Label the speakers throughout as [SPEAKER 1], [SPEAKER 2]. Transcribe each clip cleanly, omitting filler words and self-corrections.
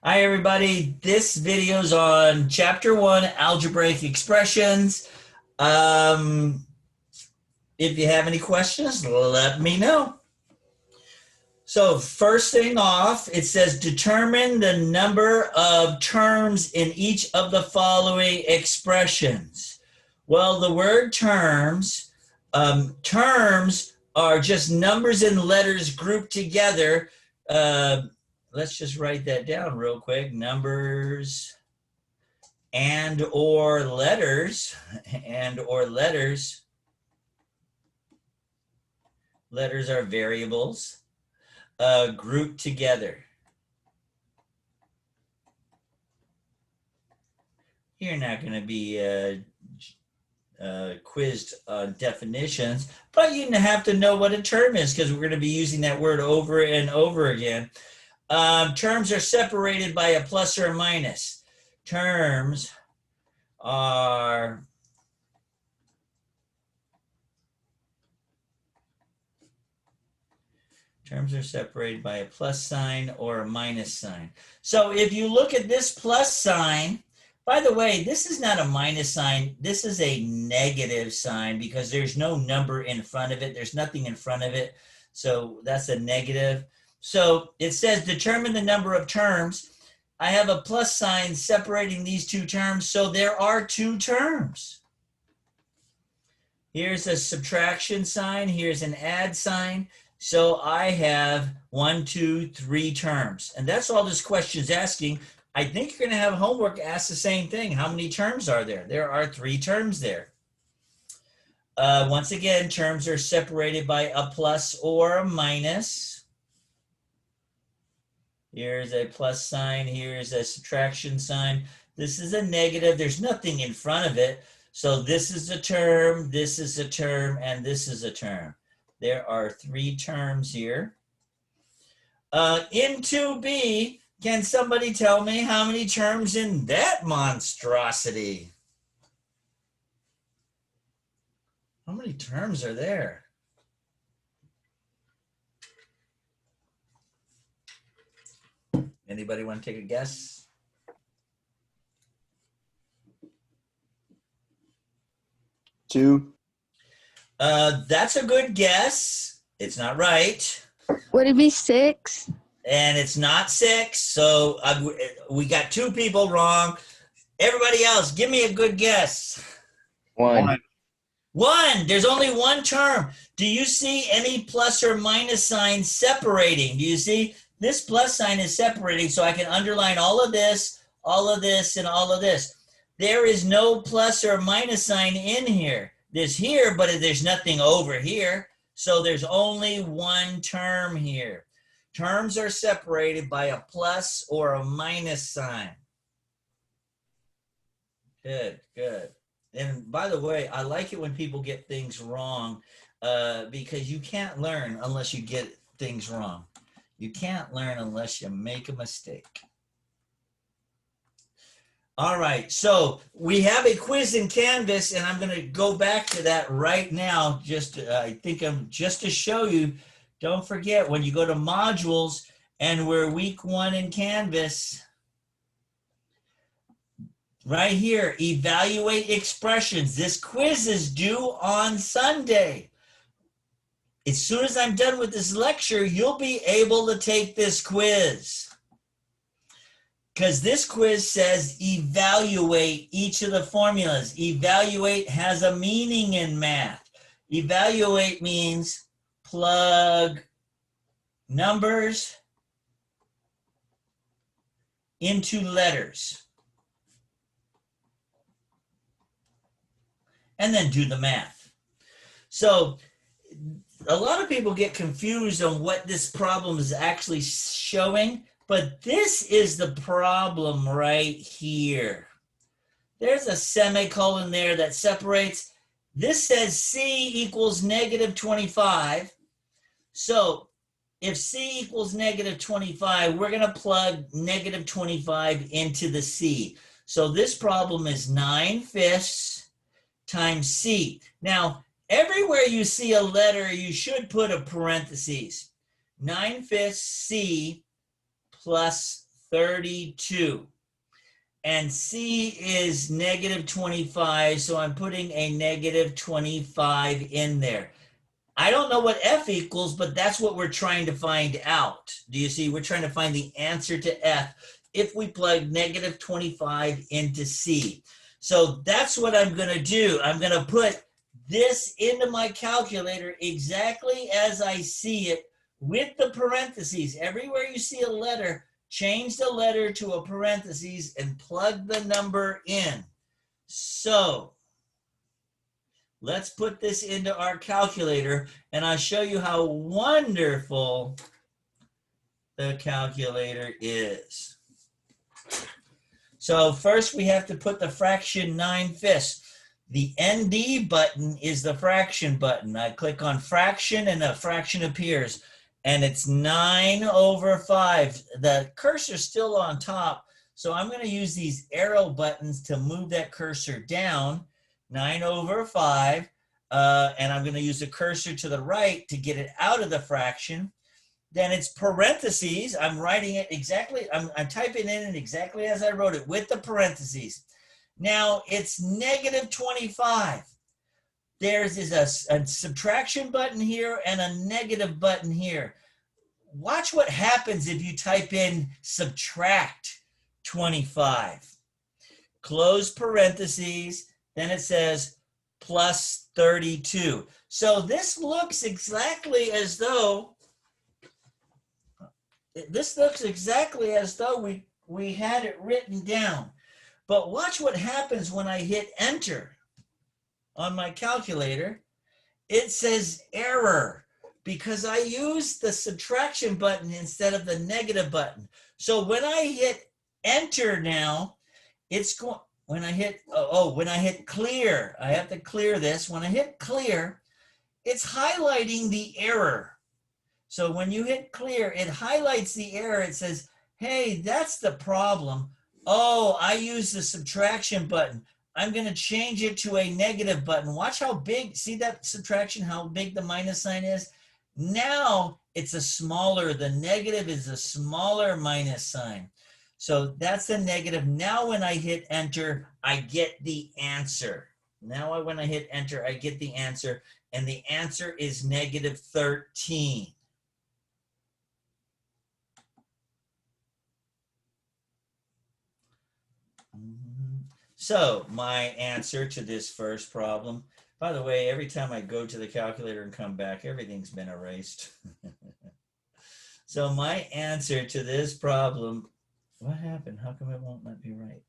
[SPEAKER 1] Hi, everybody. This video's on Chapter 1, Algebraic Expressions. Um, if you have any questions, let me know. So first thing off, it says determine the number of terms in each of the following expressions. Well, the word terms are just numbers and letters grouped together. Let's just write that down real quick. Numbers and or letters. Letters are variables grouped together. You're not going to be quizzed on definitions, but you have to know what a term is because we're going to be using that word over and over again. Terms are separated by a plus or a minus. Terms are separated by a plus sign or a minus sign. So if you look at this plus sign, by the way, this is not a minus sign. This is a negative sign because there's no number in front of it. There's nothing in front of it. So that's a negative. So it says determine the number of terms. I have a plus sign separating these two terms. So there are two terms. Here's a subtraction sign. Here's an add sign. So I have 1, 2, 3 terms. And that's all this question is asking. I think you're going to have homework ask the same thing. How many terms are there? There are 3 terms there. Once again, terms are separated by a plus or a minus. Here's a plus sign. Here's a subtraction sign. This is a negative. There's nothing in front of it. So this is a term, this is a term, and this is a term. There are 3 terms here. In 2B, can somebody tell me how many terms in that monstrosity? How many terms are there? Anybody want to take a guess?
[SPEAKER 2] Two.
[SPEAKER 1] That's a good guess. It's not right.
[SPEAKER 3] Would it be 6?
[SPEAKER 1] And it's not 6. So we got 2 people wrong. Everybody else, give me a good guess.
[SPEAKER 2] 1.
[SPEAKER 1] 1. There's only 1 term. Do you see any plus or minus sign separating? Do you see this plus sign is separating? So I can underline all of this, and all of this. There is no plus or minus sign in here. There's here, but there's nothing over here. So there's only 1 term here. Terms are separated by a plus or a minus sign. Good, good. And by the way, I like it when people get things wrong because you can't learn unless you get things wrong. You can't learn unless you make a mistake. All right, so we have a quiz in Canvas, and I'm going to go back to that right now. Just to show you. Don't forget, when you go to modules and we're week 1 in Canvas, right here, evaluate expressions. This quiz is due on Sunday. As soon as I'm done with this lecture, you'll be able to take this quiz. Because this quiz says evaluate each of the formulas. Evaluate has a meaning in math. Evaluate means plug numbers into letters and then do the math. So a lot of people get confused on what this problem is actually showing, but this is the problem right here. There's a semicolon there that separates. This says C equals negative 25. So if C equals negative 25, we're going to plug negative 25 into the C. So this problem is 9/5 times C. Now, everywhere you see a letter, you should put a parentheses. 9/5 C plus 32. And C is negative 25, so I'm putting a negative 25 in there. I don't know what F equals, but that's what we're trying to find out. Do you see? We're trying to find the answer to F if we plug negative 25 into C. So that's what I'm going to do. I'm going to put this into my calculator exactly as I see it with the parentheses. Everywhere you see a letter, change the letter to a parentheses and plug the number in. So let's put this into our calculator and I'll show you how wonderful the calculator is. So first we have to put the fraction 9/5. The ND button is the fraction button. I click on fraction and a fraction appears. And it's 9/5. The cursor's still on top, so I'm going to use these arrow buttons to move that cursor down, 9/5, and I'm going to use the cursor to the right to get it out of the fraction. Then it's parentheses. I'm writing it exactly, I'm typing in it exactly as I wrote it with the parentheses. Now it's negative 25. There's a subtraction button here and a negative button here. Watch what happens if you type in subtract 25. Close parentheses, then it says plus 32. So this looks exactly as though we had it written down. But watch what happens when I hit enter on my calculator. It says error because I used the subtraction button instead of the negative button. So when I hit enter now, it's going, when I hit clear, I have to clear this. When I hit clear, it's highlighting the error. So when you hit clear, it highlights the error. It says, hey, that's the problem. Oh, I used the subtraction button. I'm going to change it to a negative button. Watch how big, see that subtraction, how big the minus sign is? Now it's a smaller, the negative is a smaller minus sign. So that's the negative. Now when I hit enter, I get the answer. Now when I hit enter, I get the answer. And the answer is negative 13. So my answer to this first problem, by the way, every time I go to the calculator and come back, everything's been erased. So my answer to this problem, what happened? How come it won't let me write?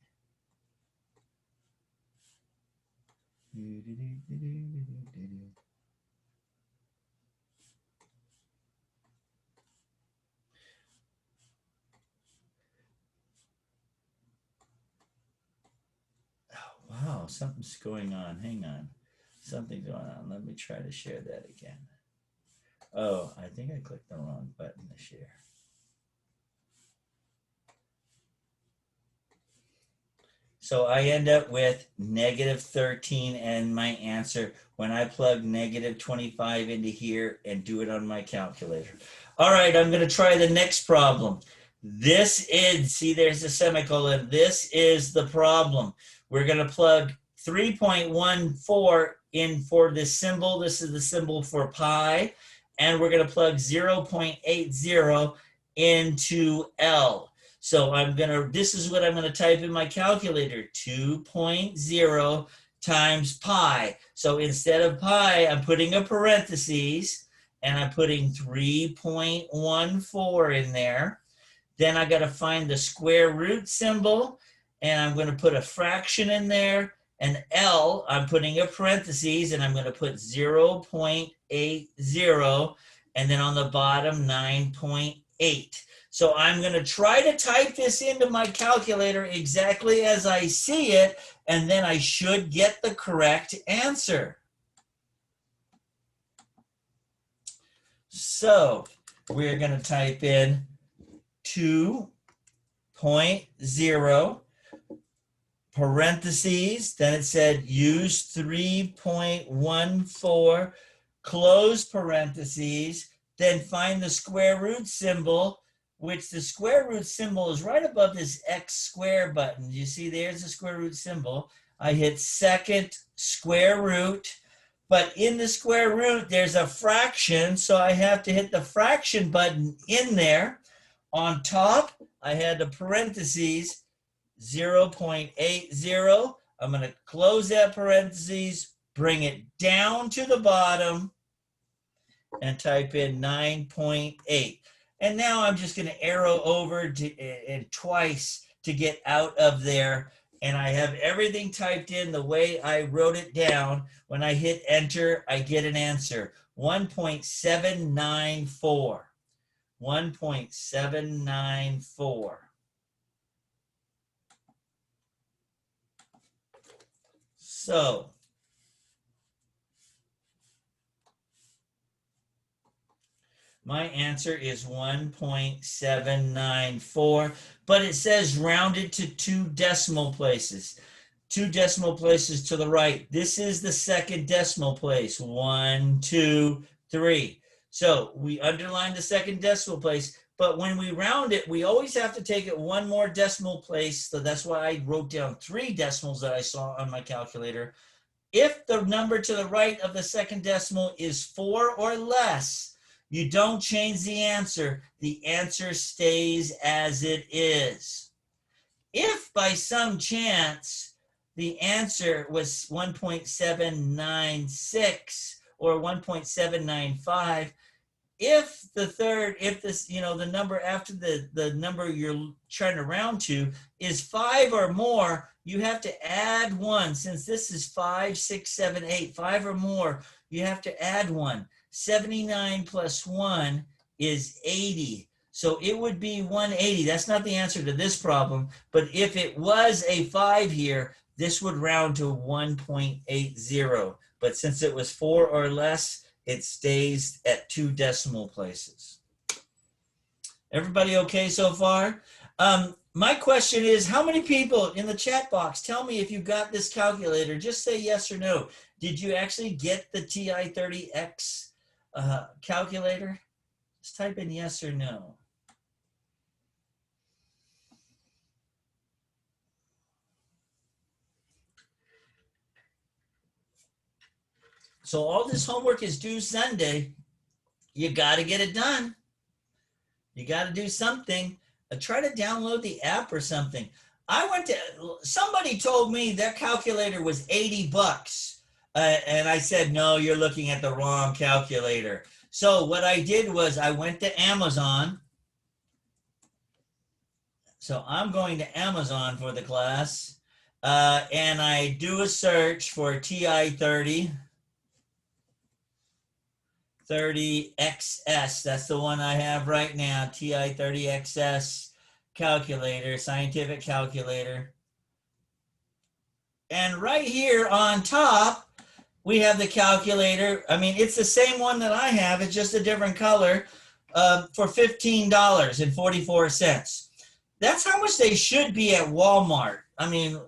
[SPEAKER 1] Wow, something's going on. Hang on. Something's going on. Let me try to share that again. Oh, I think I clicked the wrong button to share. So I end up with negative 13 and my answer when I plug negative 25 into here and do it on my calculator. All right, I'm going to try the next problem. This is, see, there's a semicolon. This is the problem. We're going to plug 3.14 in for this symbol. This is the symbol for pi. And we're going to plug 0.80 into L. So this is what I'm going to type in my calculator, 2.0 times pi. So instead of pi, I'm putting a parentheses and I'm putting 3.14 in there. Then I got to find the square root symbol and I'm going to put a fraction in there. And L, I'm putting a parentheses and I'm going to put 0.80 and then on the bottom 9.8. So I'm going to try to type this into my calculator exactly as I see it, and then I should get the correct answer. So we're going to type in 2.0 parentheses, then it said use 3.14, close parentheses, then find the square root symbol, which the square root symbol is right above this X square button. You see, there's the square root symbol. I hit second square root, but in the square root, there's a fraction, so I have to hit the fraction button in there. On top, I had the parentheses 0.80. I'm going to close that parentheses, bring it down to the bottom, and type in 9.8. And now I'm just going to arrow over and twice to get out of there. And I have everything typed in the way I wrote it down. When I hit enter, I get an answer, 1.794. 1.794. So my answer is 1.794, but it says rounded to 2 decimal places. 2 decimal places to the right. This is the second decimal place. 1, 2, 3. So we underline the second decimal place, but when we round it, we always have to take it 1 more decimal place. So that's why I wrote down 3 decimals that I saw on my calculator. If the number to the right of the second decimal is 4 or less, you don't change the answer. The answer stays as it is. If by some chance the answer was 1.796 or 1.795, if this, the number after the number you're trying to round to is 5 or more, you have to add 1. Since this is 5, 6, 7, 8, 5 or more, you have to add 1. 79 plus 1 is 80. So it would be 180. That's not the answer to this problem, but if it was a 5 here, this would round to 1.80. But since it was 4 or less, it stays at 2 decimal places. Everybody okay so far? My question is, how many people in the chat box, tell me if you got this calculator, just say yes or no. Did you actually get the TI-30X calculator? Just type in yes or no. So all this homework is due Sunday. You got to get it done. You got to do something. Try to download the app or something. Somebody told me their calculator was 80 bucks. And I said, no, you're looking at the wrong calculator. So what I did was I went to Amazon. So I'm going to Amazon for the class. And I do a search for TI-30. 30XS, that's the one I have right now, TI-30XS calculator, scientific calculator. And right here on top, we have the calculator. I mean, it's the same one that I have, it's just a different color, for $15.44. That's how much they should be at Walmart. I mean,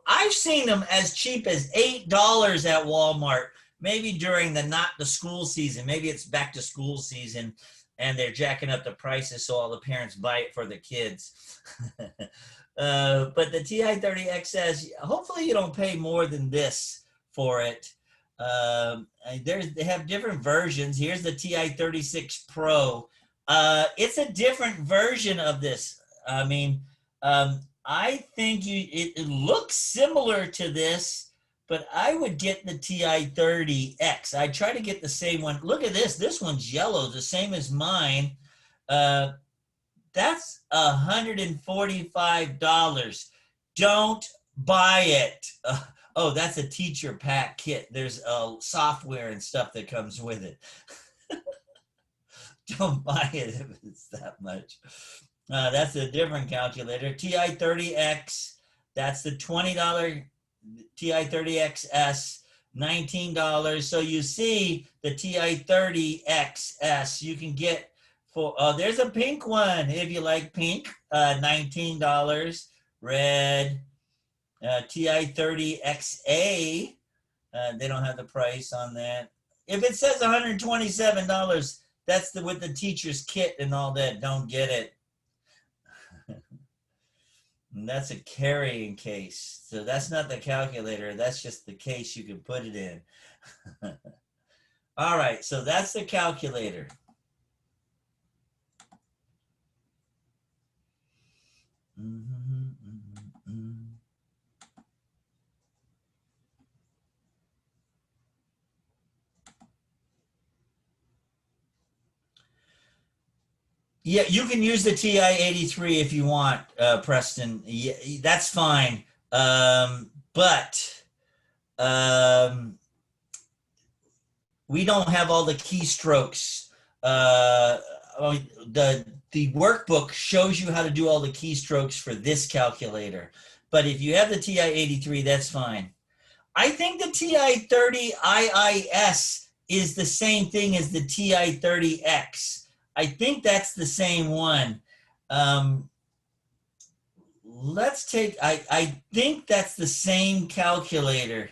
[SPEAKER 1] I've seen them as cheap as $8 at Walmart. Maybe during not the school season, maybe it's back to school season and they're jacking up the prices so all the parents buy it for the kids. But the TI-30XS, hopefully you don't pay more than this for it. They have different versions. Here's the TI-36 Pro. It's a different version of this. I mean, I think it looks similar to this, but I would get the TI-30X. I try to get the same one. Look at this. This one's yellow, the same as mine. That's $145. Don't buy it. Oh, that's a teacher pack kit. There's software and stuff that comes with it. Don't buy it if it's that much. That's a different calculator. TI-30X, that's the $20 TI-30XS, $19. So you see the TI-30XS you can get for, there's a pink one if you like pink, $19. Red, TI-30XA, they don't have the price on that. If it says $127, that's with the teacher's kit and all that. Don't get it. And that's a carrying case. So that's not the calculator. That's just the case you can put it in. All right, so that's the calculator. Yeah, you can use the TI-83 if you want, Preston. Yeah, that's fine. But we don't have all the keystrokes. The workbook shows you how to do all the keystrokes for this calculator. But if you have the TI-83, that's fine. I think the TI-30 IIS is the same thing as the TI-30X. I think that's the same one. Let's take, I think that's the same calculator.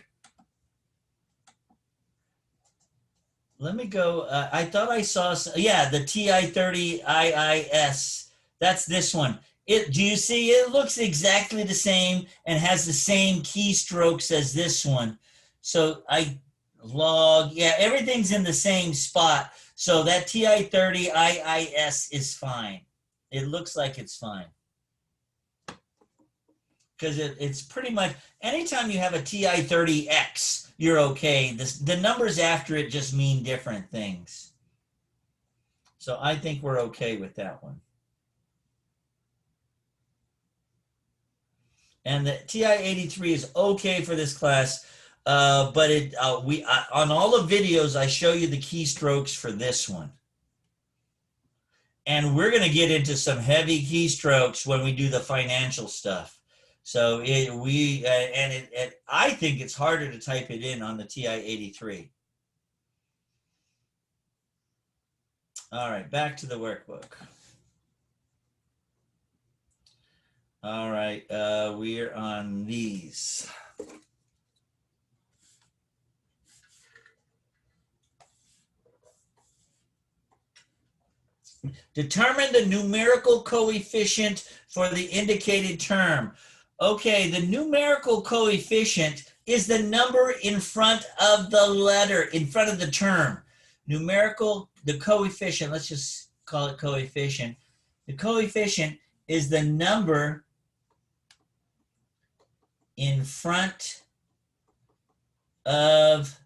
[SPEAKER 1] Let me go, I thought I saw, yeah, the TI-30 IIS. That's this one. Do you see, it looks exactly the same and has the same keystrokes as this one. So yeah, everything's in the same spot. So that TI-30 IIS is fine. It looks like it's fine. Because it's pretty much, anytime you have a TI-30X, you're okay. The numbers after it just mean different things. So I think we're okay with that one. And the TI-83 is okay for this class, but on all the videos, I show you the keystrokes for this one. And we're going to get into some heavy keystrokes when we do the financial stuff. So I think it's harder to type it in on the TI-83. All right, back to the workbook. All right, we're on these. Determine the numerical coefficient for the indicated term. Okay, the numerical coefficient is the number in front of the letter, in front of the term. The coefficient, let's just call it coefficient. The coefficient is the number in front of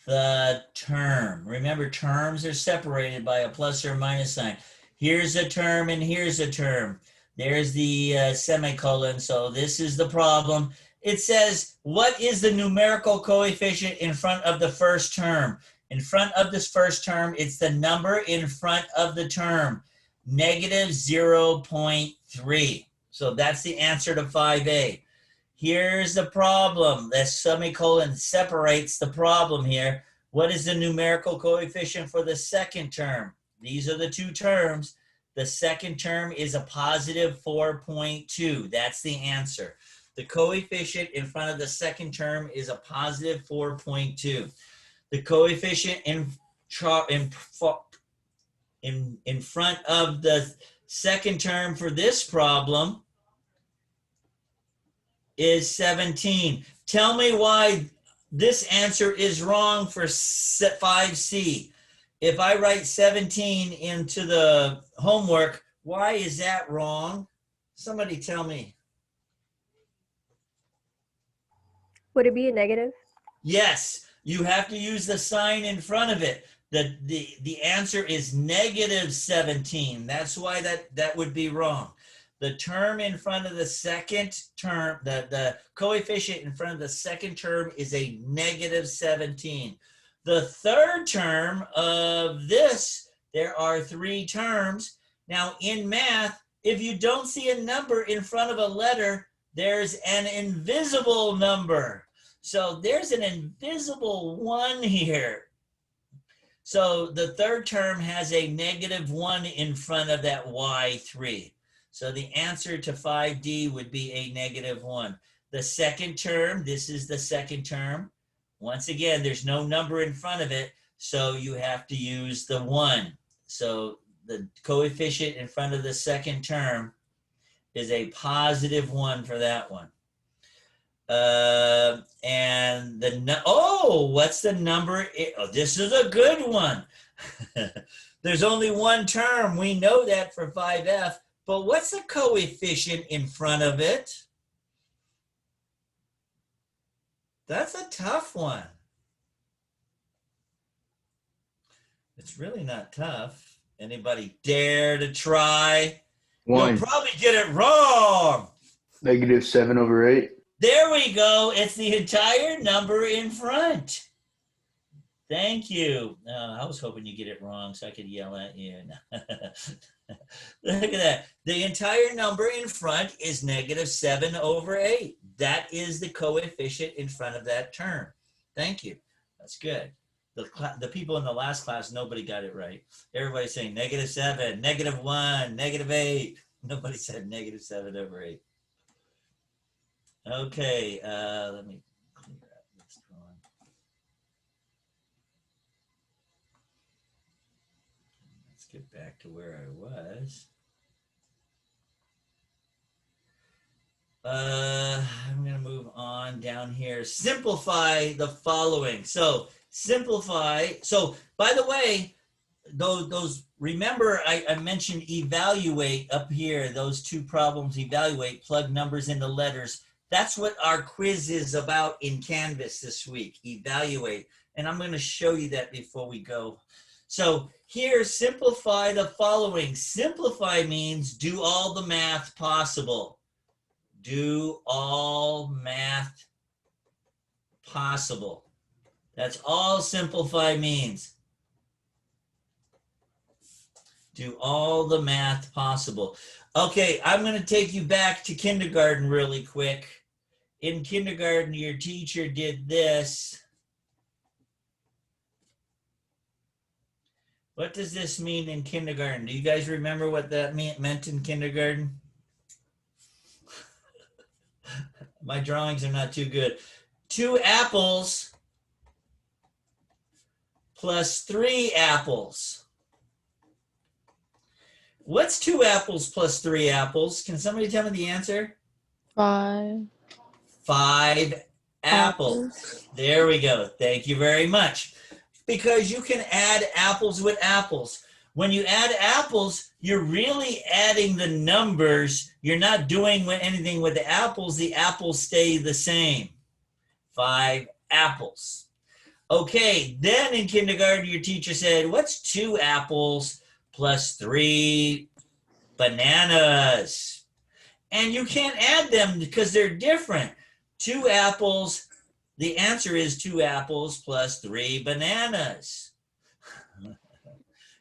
[SPEAKER 1] the term. Remember, terms are separated by a plus or minus sign. Here's a term and here's a term. There's the semicolon, so this is the problem. It says, what is the numerical coefficient in front of the first term? In front of this first term, it's the number in front of the term, negative 0.3. So that's the answer to 5A. Here's the problem. The semicolon separates the problem here. What is the numerical coefficient for the second term? These are the two terms. The second term is a positive 4.2. That's the answer. The coefficient in front of the second term is a positive 4.2. The coefficient in front of the second term for this problem is 17. Tell me why this answer is wrong for 5C. If I write 17 into the homework, why is that wrong? Somebody tell me.
[SPEAKER 4] Would it be a negative?
[SPEAKER 1] Yes, you have to use the sign in front of it. The answer is negative 17. That's why that would be wrong. The term in front of the second term, the coefficient in front of the second term is a negative 17. The third term of this, there are three terms. Now in math, if you don't see a number in front of a letter, there's an invisible number. So there's an invisible 1 here. So the third term has a negative 1 in front of that Y3. So the answer to 5D would be a negative 1. The second term, this is the second term. Once again, there's no number in front of it, so you have to use the 1. So the coefficient in front of the second term is a positive 1 for that one. And what's the number? Oh, this is a good one. There's only one term. We know that for 5F, but what's the coefficient in front of it? That's a tough one. It's really not tough. Anybody dare to try?
[SPEAKER 2] 1.
[SPEAKER 1] You'll probably get it wrong.
[SPEAKER 2] -7/8.
[SPEAKER 1] There we go. It's the entire number in front. Thank you. I was hoping you get it wrong so I could yell at you. Look at that. The entire number in front is -7/8. That is the coefficient in front of that term. Thank you. That's good. The people in the last class, nobody got it right. Everybody's saying -7, -1, -8. Nobody said -7/8. Okay, let me clear up this drawing. Let's get back to where I was. I'm going to move on down here. Simplify the following. So simplify. So by the way, those remember I mentioned evaluate up here, those two problems, evaluate, plug numbers into letters. That's what our quiz is about in Canvas this week, evaluate. And I'm going to show you that before we go. So here, simplify the following. Simplify means do all the math possible. Do all math possible. That's all simplify means. Do all the math possible. Okay, I'm going to take you back to kindergarten really quick. In kindergarten, your teacher did this. What does this mean in kindergarten? Do you guys remember what that meant in kindergarten? My drawings are not too good. 2 apples plus 3 apples. What's 2 apples plus 3 apples? Can somebody tell me the answer?
[SPEAKER 3] 5.
[SPEAKER 1] 5 apples. There we go. Thank you very much. Because you can add apples with apples. When you add apples, you're really adding the numbers. You're not doing anything with the apples. The apples stay the same. 5 apples. Okay, then in kindergarten, your teacher said, what's 2 apples plus 3 bananas? And you can't add them because they're different. 2 apples, the answer is 2 apples plus 3 bananas.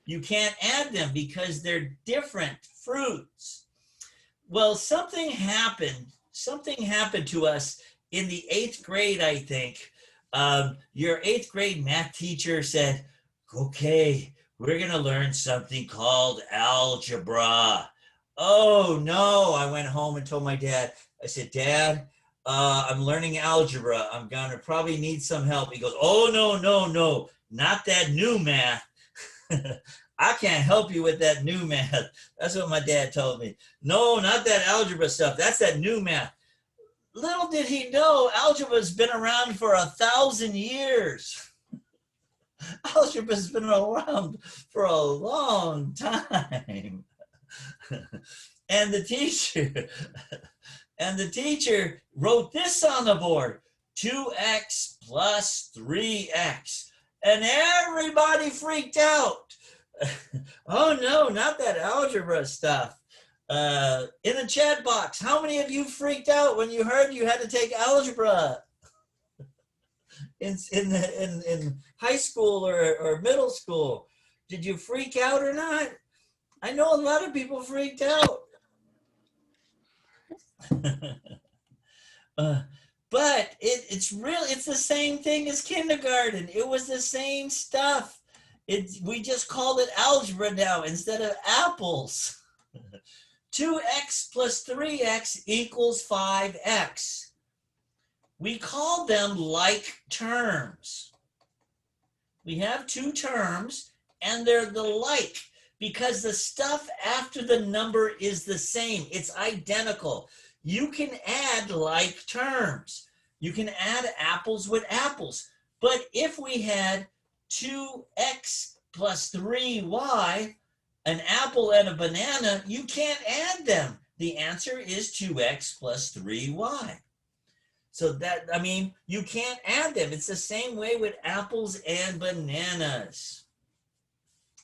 [SPEAKER 1] You can't add them because they're different fruits. Well, something happened to us in the 8th grade, I think. Your 8th grade math teacher said, okay, we're going to learn something called algebra. Oh, no. I went home and told my dad. I said, Dad, I'm learning algebra. I'm going to probably need some help. He goes, oh, no, not that new math. I can't help you with that new math. That's what my dad told me. No, not that algebra stuff. That's that new math. Little did he know, algebra's been around for 1,000 years. Algebra's been around for a long time. And the teacher wrote this on the board, 2x plus 3x. And everybody freaked out. Oh no, not that algebra stuff. In the chat box, how many of you freaked out when you heard you had to take algebra in high school or middle school? Did you freak out or not? I know a lot of people freaked out. But it's the same thing as kindergarten. It was the same stuff. We just called it algebra now instead of apples. 2x plus 3x equals 5x. We call them like terms. We have 2 terms and they're the like. Because the stuff after the number is the same. It's identical. You can add like terms. You can add apples with apples. But if we had 2x plus 3y, an apple and a banana, you can't add them. The answer is 2x plus 3y. So that, I mean, you can't add them. It's the same way with apples and bananas.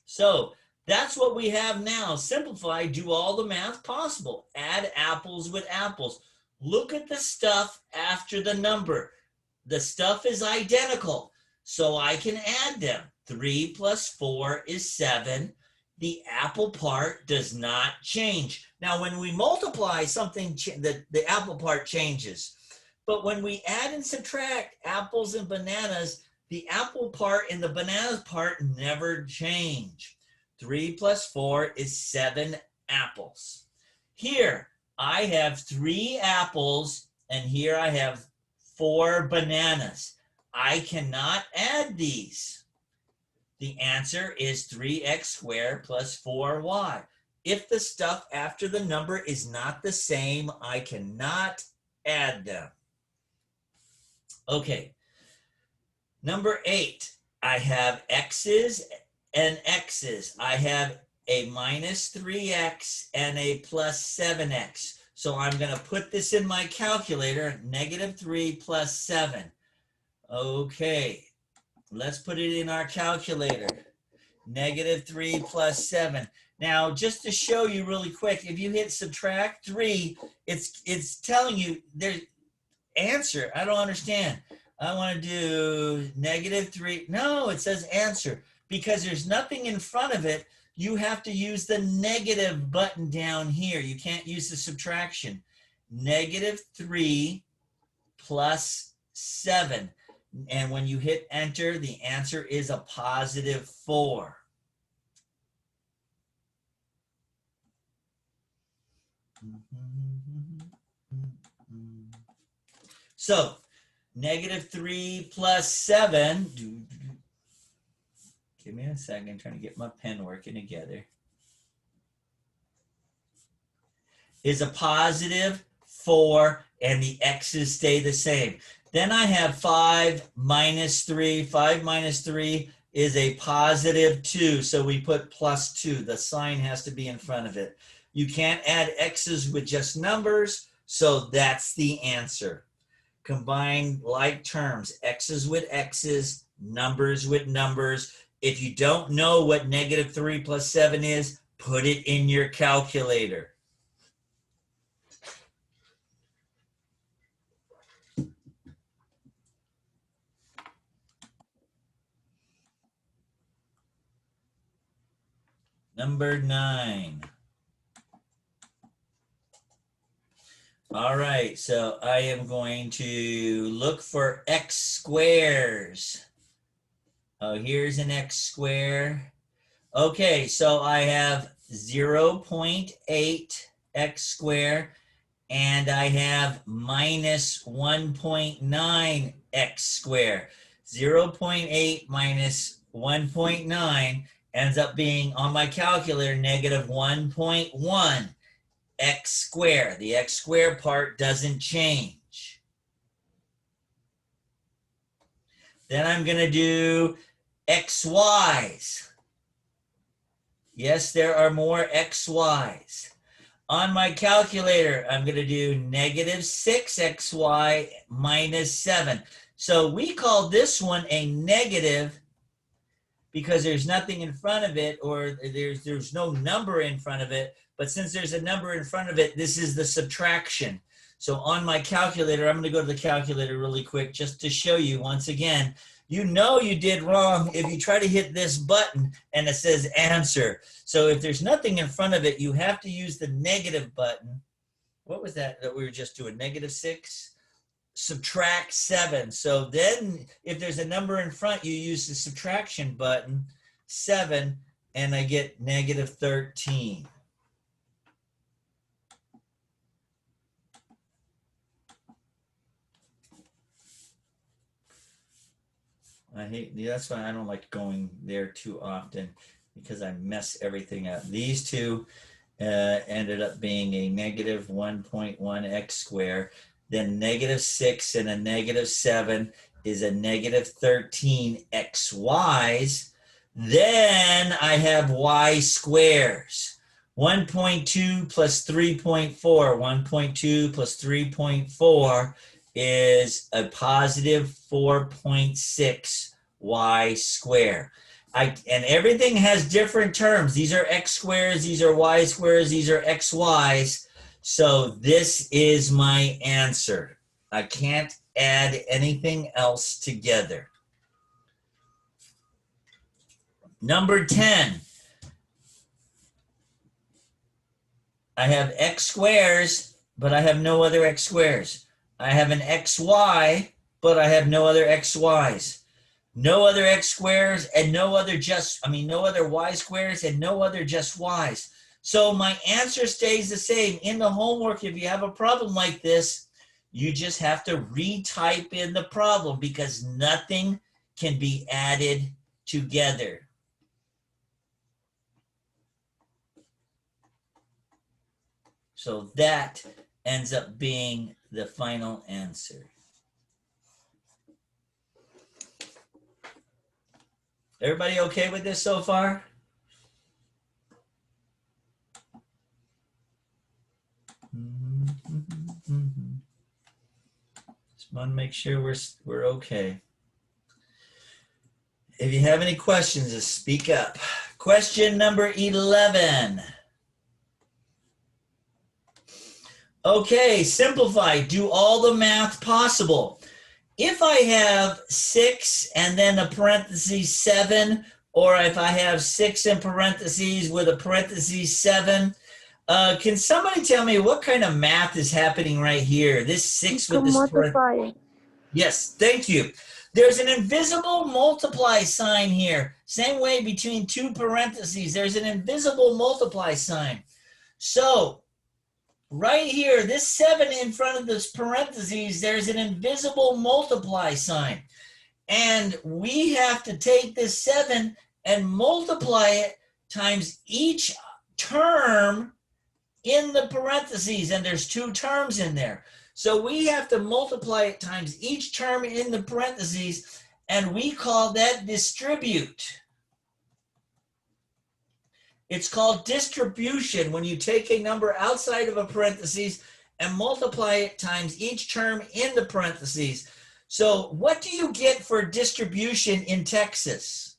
[SPEAKER 1] So that's what we have now. Simplify, do all the math possible. Add apples with apples. Look at the stuff after the number. The stuff is identical, so I can add them. 3 plus 4 is 7. The apple part does not change. Now, when we multiply something, the apple part changes. But when we add and subtract apples and bananas, the apple part and the banana part never change. 3 plus 4 is 7 apples. Here, I have 3 apples, and here I have 4 bananas. I cannot add these. The answer is 3x squared plus 4y. If the stuff after the number is not the same, I cannot add them. Okay. Number 8, I have x's and x's. I have a minus 3x and a plus 7x. So I'm going to put this in my calculator, negative 3 plus 7. Okay, let's put it in our calculator. Negative 3 plus 7. Now, just to show you really quick, if you hit subtract 3, it's telling you there's answer. I don't understand. I want to do negative 3. No, it says answer. Because there's nothing in front of it, you have to use the negative button down here. You can't use the subtraction. Negative 3 plus 7. And when you hit enter, the answer is a positive 4. So, negative 3 plus 7. Give me a second, I'm trying to get my pen working together. Is a positive 4, and the x's stay the same. Then I have 5 minus 3. 5 minus 3 is a positive 2, so we put plus 2. The sign has to be in front of it. You can't add x's with just numbers, so that's the answer. Combine like terms, x's with x's, numbers with numbers. If you don't know what negative 3 plus 7 is, put it in your calculator. Number 9. All right, so I am going to look for x squares. Oh, here's an x square. Okay, so I have 0.8 x squared, and I have minus 1.9 x squared. 0.8 minus 1.9 ends up being, on my calculator, negative 1.1 x squared. The x squared part doesn't change. Then I'm going to do xy's. Yes, there are more xy's. On my calculator, I'm going to do negative 6xy minus 7. So we call this one a negative because there's nothing in front of it, or there's no number in front of it. But since there's a number in front of it, this is the subtraction. So on my calculator, I'm going to go to the calculator really quick just to show you once again. You know you did wrong if you try to hit this button and it says answer. So if there's nothing in front of it, you have to use the negative button. What was that we were just doing? Negative 6? Subtract 7. So then if there's a number in front, you use the subtraction button, 7, and I get negative 13. That's why I don't like going there too often. because I mess everything up. These two ended up being a negative 1.1 x squared. Then negative 6 and a negative 7 is a negative 13 xy's. Then I have y squares. 1.2 plus 3.4. 1.2 plus 3.4 is a positive 4.6 y squared. And everything has different terms. These are x squares, these are y squares, these are xy's. So this is my answer. I can't add anything else together. Number 10. I have x squares, but I have no other x squares. I have an xy, but I have no other xy's. No other x squares and no other y squares and no other just y's. So my answer stays the same. In the homework, if you have a problem like this, you just have to retype in the problem because nothing can be added together. So that ends up being the final answer. Everybody okay with this so far? Just want to make sure we're okay. If you have any questions, just speak up. Question number 11. Okay, simplify. Do all the math possible. If I have 6 and then a parentheses 7, or if I have 6 in parentheses with a parentheses 7, can somebody tell me what kind of math is happening right here? This 6 with this
[SPEAKER 3] Multiply.
[SPEAKER 1] Yes, thank you. There's an invisible multiply sign here. Same way between two parentheses. There's an invisible multiply sign. So right here, this 7 in front of this parentheses, there's an invisible multiply sign. And we have to take this 7 and multiply it times each term in the parentheses. And there's 2 terms in there. So we have to multiply it times each term in the parentheses. And we call that distribute. It's called distribution when you take a number outside of a parentheses and multiply it times each term in the parentheses. So what do you get for distribution in Texas?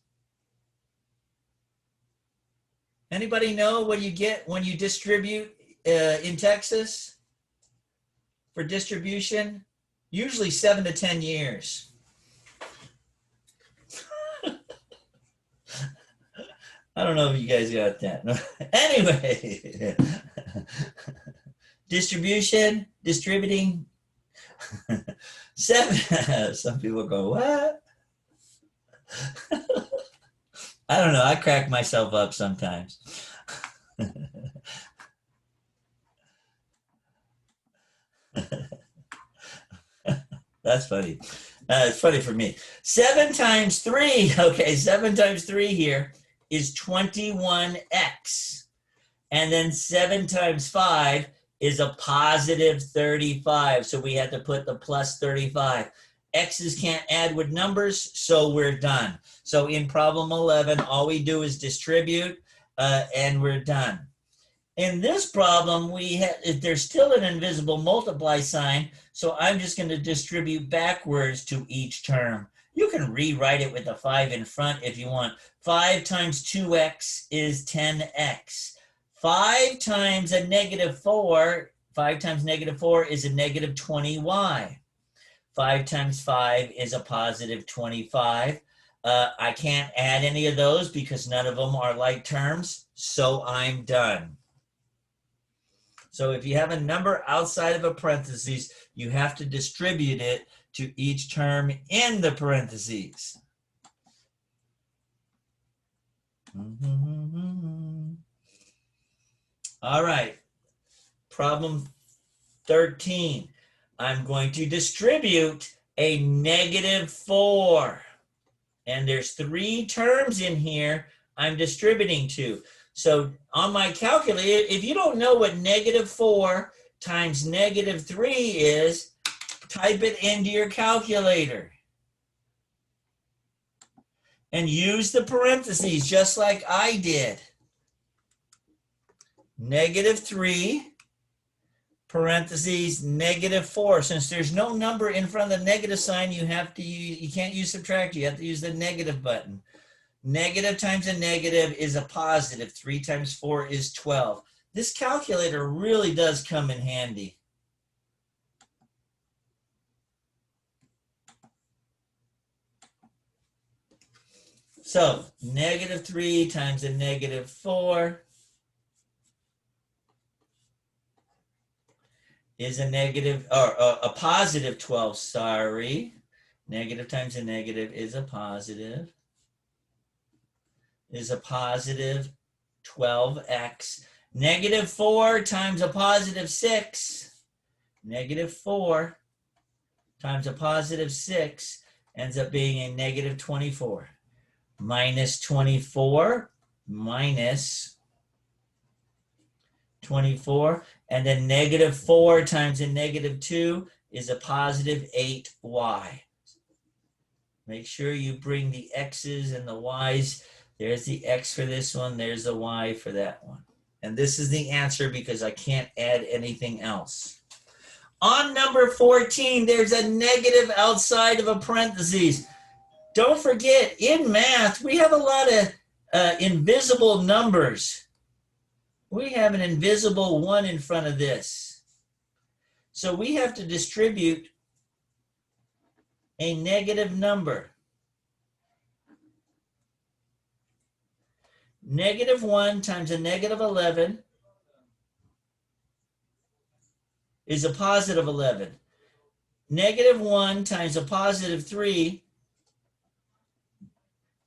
[SPEAKER 1] Anybody know what you get when you distribute in Texas for distribution? Usually 7 to 10 years. I don't know if you guys got that. Anyway, distributing. 7. Some people go, what? I don't know. I crack myself up sometimes. That's funny. It's funny for me. 7 times 3. Okay, 7 times 3 here is 21x. And then 7 times 5 is a positive 35. So we had to put the plus 35. X's can't add with numbers, so we're done. So in problem 11, all we do is distribute, and we're done. In this problem, there's still an invisible multiply sign, so I'm just going to distribute backwards to each term. You can rewrite it with a 5 in front if you want. 5 times 2x is 10x. 5 times a negative 4, 5 times negative 4 is a negative 20y. 5 times 5 is a positive 25. I can't add any of those because none of them are like terms, so I'm done. So if you have a number outside of a parentheses, you have to distribute it to each term in the parentheses. All right, problem 13. I'm going to distribute a negative 4. And there's 3 terms in here I'm distributing to. So on my calculator, if you don't know what -4 times -3 is, type it into your calculator. And use the parentheses just like I did. -3, parentheses, -4. Since there's no number in front of the negative sign, you can't use subtract, you have to use the negative button. Negative times a negative is a positive. 3 times 4 is 12. This calculator really does come in handy. So -3 times a -4 is a positive 12, sorry. Negative times a negative is a positive. Is a positive 12x. -4 times a positive 6. -4 times a positive 6 ends up being a -24. -24 minus 24. And then -4 times a -2 is a positive 8y. Make sure you bring the x's and the y's. There's the x for this one. There's the y for that one. And this is the answer because I can't add anything else. On number 14, there's a negative outside of a parentheses. Don't forget, in math, we have a lot of invisible numbers. We have an invisible 1 in front of this. So we have to distribute a negative number. -1 times a -11 is a positive 11. -1 times a positive 3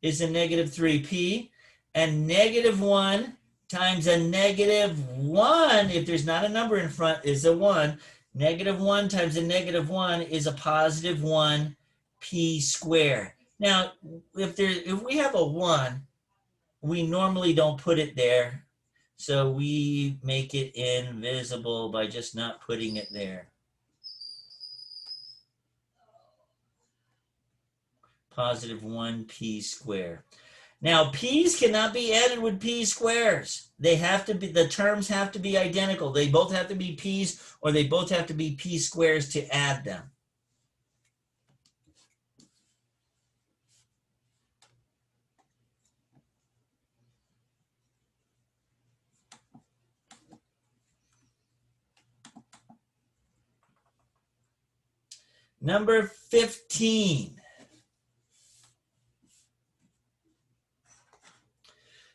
[SPEAKER 1] is a -3p. And -1 times a -1, if there's not a number in front, is a 1. -1 times a -1 is a positive 1p squared. Now, if we have a 1, we normally don't put it there. So we make it invisible by just not putting it there. Positive 1p squared. Now, p's cannot be added with p squares. They have to be, the terms have to be identical. They both have to be p's or they both have to be p squares to add them. Number 15.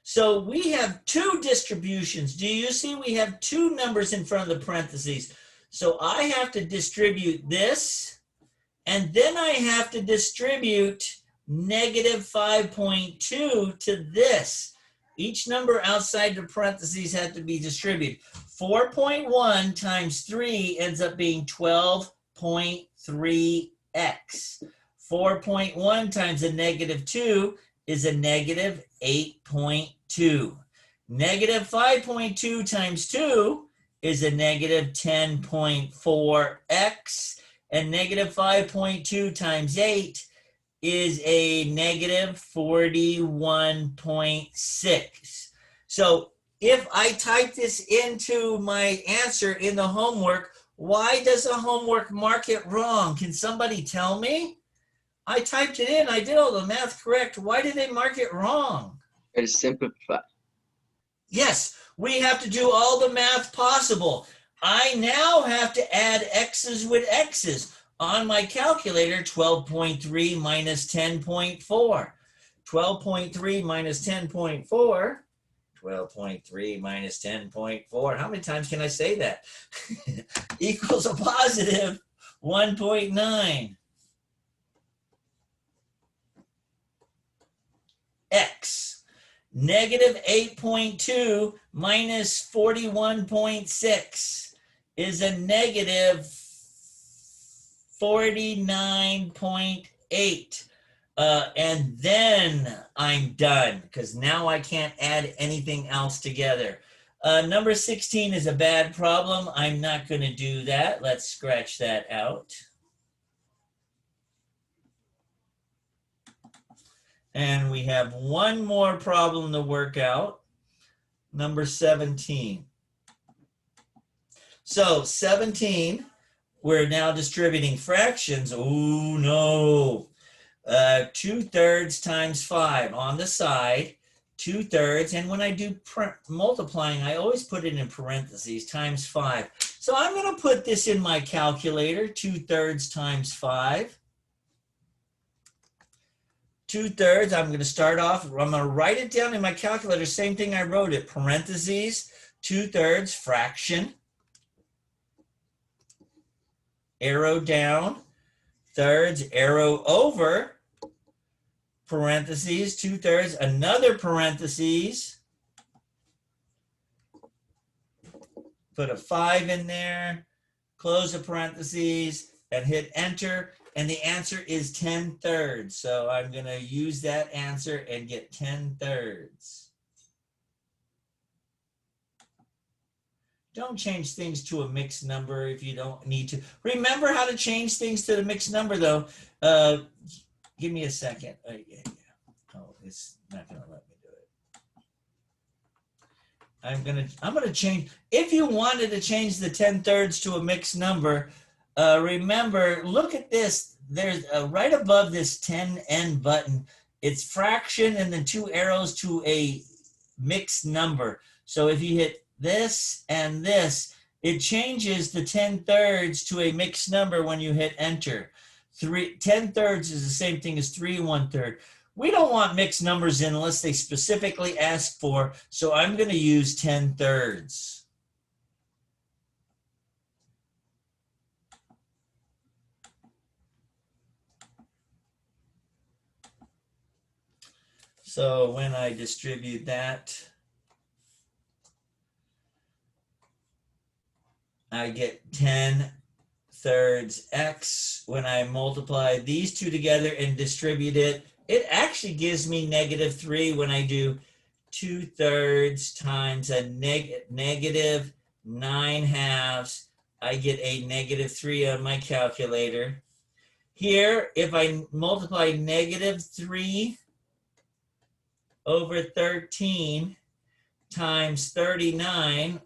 [SPEAKER 1] So we have two distributions. Do you see we have two numbers in front of the parentheses? So I have to distribute this, and then I have to distribute -5.2 to this. Each number outside the parentheses had to be distributed. 4.1 times 3 ends up being 12.3x. 4.1 times a -2 is a -8.2. -5.2 times 2 is a -10.4x. And -5.2 times 8 is a -41.6. So if I type this into my answer in the homework, why does the homework mark it wrong? Can somebody tell me? I typed it in. I did all the math correct. Why did they mark it wrong?
[SPEAKER 2] It is simplified.
[SPEAKER 1] Yes, we have to do all the math possible. I now have to add x's with x's. On my calculator, 12.3 minus 10.4. 12.3 minus 10.4. 12.3 minus 10.4. How many times can I say that? Equals a positive 1.9. X. -8.2 minus 41.6 is a -49.8. And then I'm done because now I can't add anything else together. Number 16 is a bad problem. I'm not going to do that. Let's scratch that out. And we have one more problem to work out. Number 17. So 17, we're now distributing fractions. Oh, no. 2/3 times 5 on the side, 2/3. And when I do multiplying, I always put it in parentheses, times 5. So I'm going to put this in my calculator, 2/3 times 5. 2/3, I'm going to start off, I'm going to write it down in my calculator, same thing I wrote it, parentheses, 2/3 fraction, arrow down, thirds, arrow over, parentheses, 2/3, another parentheses, put a 5 in there, close the parentheses, and hit enter, and the answer is 10/3. So I'm going to use that answer and get 10/3. Don't change things to a mixed number if you don't need to. Remember how to change things to the mixed number, though. Give me a second. Oh, it's not going to let me do it. I'm gonna change. If you wanted to change the 10/3 to a mixed number, remember, look at this. There's right above this 10N button. It's fraction and then 2 arrows to a mixed number. So if you hit this and this, it changes the 10/3 to a mixed number when you hit enter. 10/3 is the same thing as 3 1/3. We don't want mixed numbers in unless they specifically ask for, so I'm going to use 10/3. So when I distribute that, I get 10/3 x. When I multiply these two together and distribute it, it actually gives me -3 when I do 2/3 times a negative 9/2. I get a -3 on my calculator. Here, if I multiply -3 over 13 times 39,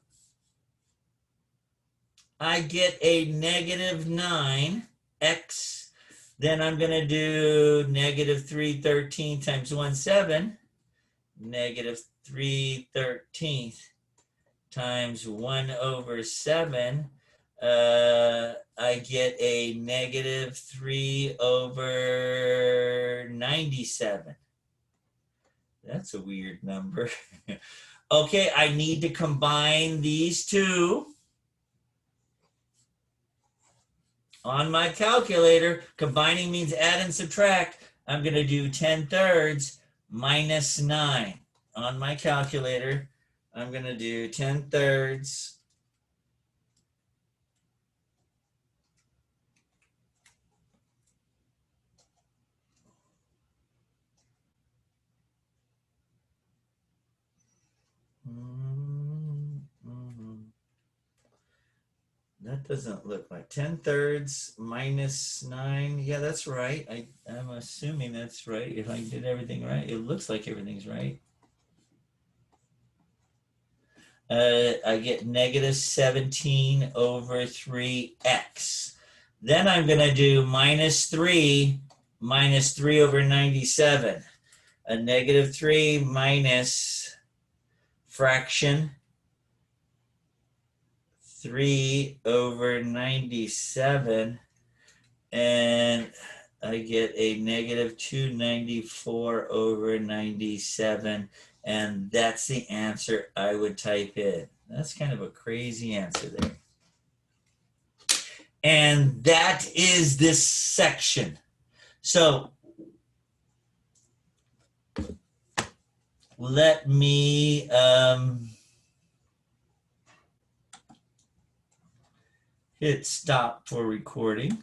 [SPEAKER 1] I get a -9x. Then I'm going to do -3/13 times 1/7, -3/13 times 1/7. I get a -3/97. That's a weird number. Okay, I need to combine these two. On my calculator, combining means add and subtract. I'm going to do 10/3 minus 9. On my calculator, I'm going to do 10/3 That doesn't look like 10/3 minus 9. Yeah, that's right. I'm assuming that's right. If I did everything right, it looks like everything's right. I get -17/3x. Then I'm going to do -3 minus 3/97. A -3 minus fraction 3/97, and I get a -294/97, and that's the answer I would type in. That's kind of a crazy answer there. And that is this section. So let me hit stop for recording.